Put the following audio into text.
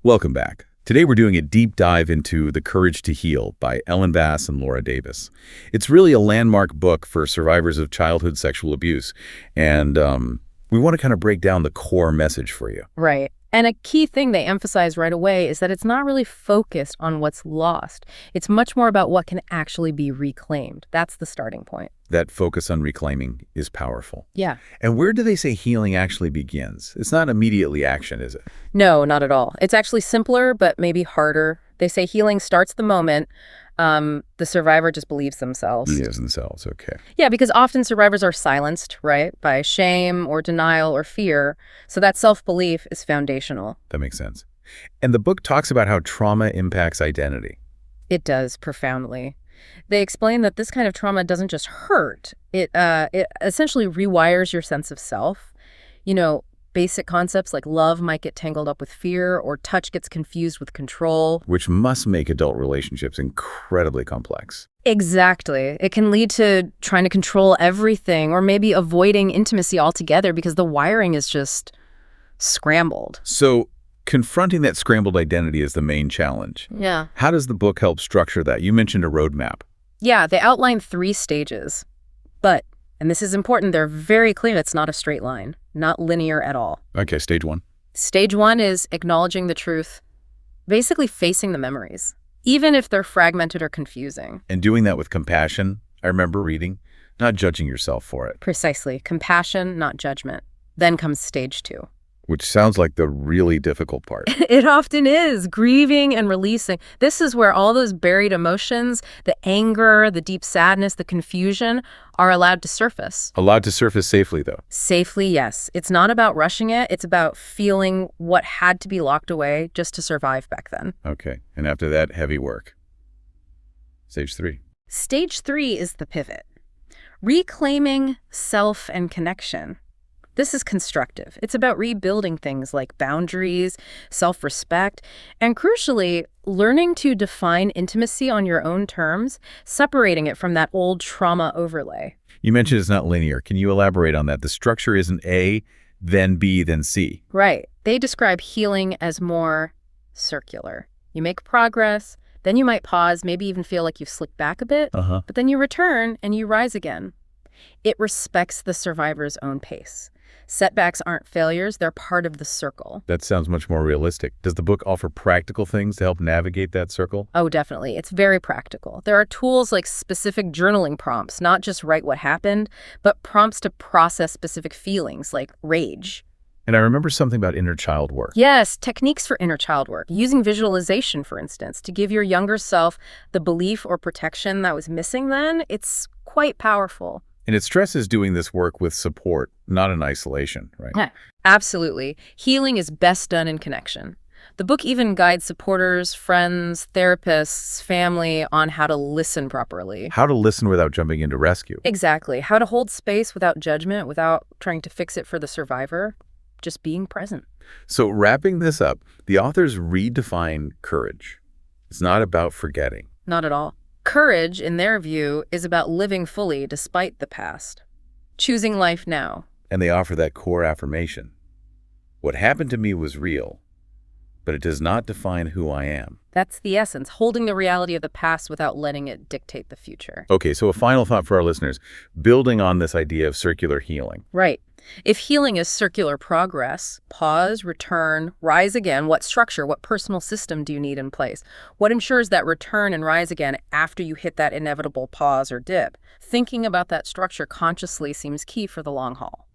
Welcome back. Today we're doing a deep dive into The Courage to Heal by Ellen Bass and Laura Davis. It's really a landmark book for survivors of childhood sexual abuse, and we want to kind of break down the core message for you. Right. And a key thing they emphasize right away is that it's not really focused on what's lost. It's much more about what can actually be reclaimed. That's the starting point. That focus on reclaiming is powerful. Yeah. And where do they say healing actually begins? It's not immediately action, is it? No, not at all. It's actually simpler, but maybe harder. They say healing starts the moment the survivor just believes themselves. Believes themselves, okay. Yeah, because often survivors are silenced, right, by shame or denial or fear. So that self-belief is foundational. That makes sense. And the book talks about how trauma impacts identity. It does, profoundly. They explain that this kind of trauma doesn't just hurt. It essentially rewires your sense of self. You know, basic concepts like love might get tangled up with fear, or touch gets confused with control. Which must make adult relationships incredibly complex. Exactly. It can lead to trying to control everything, or maybe avoiding intimacy altogether because the wiring is just scrambled. So confronting that scrambled identity is the main challenge. Yeah. How does the book help structure that? You mentioned a roadmap. Yeah, they outline 3 stages. But, and this is important, they're very clear it's not a straight line, not linear at all. Okay, stage 1. Stage 1 is acknowledging the truth, basically facing the memories, even if they're fragmented or confusing. And doing that with compassion, I remember reading, not judging yourself for it. Precisely. Compassion, not judgment. Then comes stage 2. Which sounds like the really difficult part. It often is. Grieving and releasing. This is where all those buried emotions, the anger, the deep sadness, the confusion, are allowed to surface. Allowed to surface safely, though. Safely, yes. It's not about rushing it. It's about feeling what had to be locked away just to survive back then. Okay, and after that, heavy work. Stage 3. Stage 3 is the pivot. Reclaiming self and connection. This is constructive. It's about rebuilding things like boundaries, self-respect, and crucially, learning to define intimacy on your own terms, separating it from that old trauma overlay. You mentioned it's not linear. Can you elaborate on that? The structure isn't A, then B, then C. Right. They describe healing as more circular. You make progress, then you might pause, maybe even feel like you've slipped back a bit, but then you return and you rise again. It respects the survivor's own pace. Setbacks aren't failures, they're part of the circle. That sounds much more realistic. Does the book offer practical things to help navigate that circle? Oh, definitely. It's very practical. There are tools like specific journaling prompts, not just write what happened, but prompts to process specific feelings like rage. And I remember something about inner child work. Yes, techniques for inner child work. Using visualization, for instance, to give your younger self the belief or protection that was missing then, it's quite powerful. And it stresses doing this work with support, not in isolation, right? Absolutely. Healing is best done in connection. The book even guides supporters, friends, therapists, family on how to listen properly. How to listen without jumping into rescue. Exactly. How to hold space without judgment, without trying to fix it for the survivor, just being present. So wrapping this up, the authors redefine courage. It's not about forgetting. Not at all. Courage, in their view, is about living fully despite the past. Choosing life now. And they offer that core affirmation. What happened to me was real, but it does not define who I am. That's the essence, holding the reality of the past without letting it dictate the future. Okay, so a final thought for our listeners, building on this idea of circular healing. Right. If healing is circular progress, pause, return, rise again, what structure, what personal system do you need in place? What ensures that return and rise again after you hit that inevitable pause or dip? Thinking about that structure consciously seems key for the long haul.